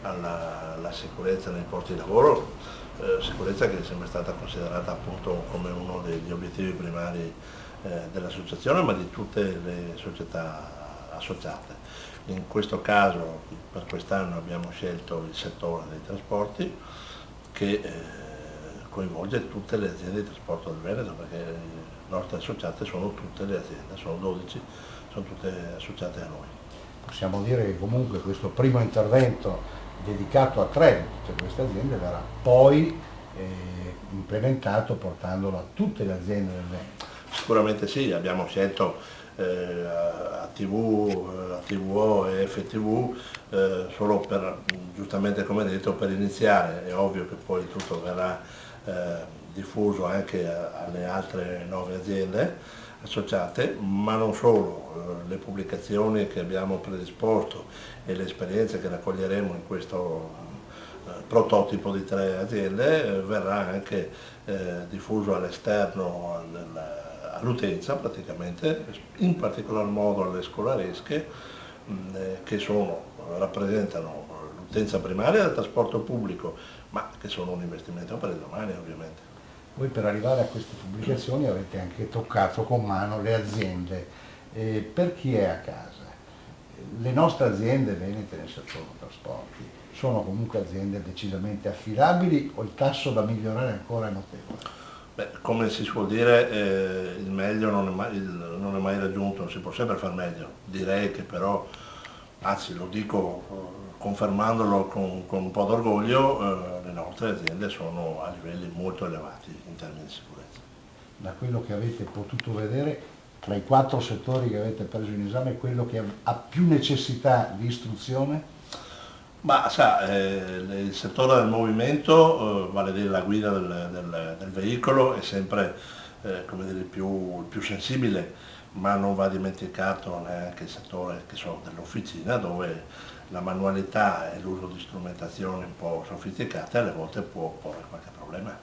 alla sicurezza nei posti di lavoro, sicurezza che è sempre stata considerata appunto come uno degli obiettivi primari dell'associazione, ma di tutte le società associate. In questo caso, per quest'anno abbiamo scelto il settore dei trasporti, che coinvolge tutte le aziende di trasporto del Veneto, perché le nostre associate sono tutte le aziende, sono 12, sono tutte associate a noi. Possiamo dire che comunque questo primo intervento dedicato a tre di tutte queste aziende verrà poi implementato portandolo a tutte le aziende del Veneto. Sicuramente sì, abbiamo scelto ATV, ATVO e FTV solo per, giustamente come detto, per iniziare. È ovvio che poi tutto verrà diffuso anche alle altre 9 aziende associate, ma non solo, le pubblicazioni che abbiamo predisposto e le esperienze che raccoglieremo in questo prototipo di 3 aziende verrà anche diffuso all'esterno all'utenza praticamente, in particolar modo alle scolaresche che rappresentano l'utenza primaria del trasporto pubblico, ma che sono un investimento per il domani ovviamente. Voi per arrivare a queste pubblicazioni avete anche toccato con mano le aziende. Per chi è a casa? Le nostre aziende venete nel settore trasporti sono comunque aziende decisamente affidabili o il tasso da migliorare ancora è notevole? Beh, come si suol dire, il meglio non è mai raggiunto, non si può sempre far meglio. Direi che però, anzi lo dico confermandolo con un po' d'orgoglio, le nostre aziende sono a livelli molto elevati in termini di sicurezza. Da quello che avete potuto vedere, tra i 4 settori che avete preso in esame, quello che ha più necessità di istruzione? Ma sa, il settore del movimento, vale a dire la guida del veicolo, è sempre come dire, il più sensibile, ma non va dimenticato neanche il settore dell'officina, dove la manualità e l'uso di strumentazioni un po' sofisticate alle volte può porre qualche problema.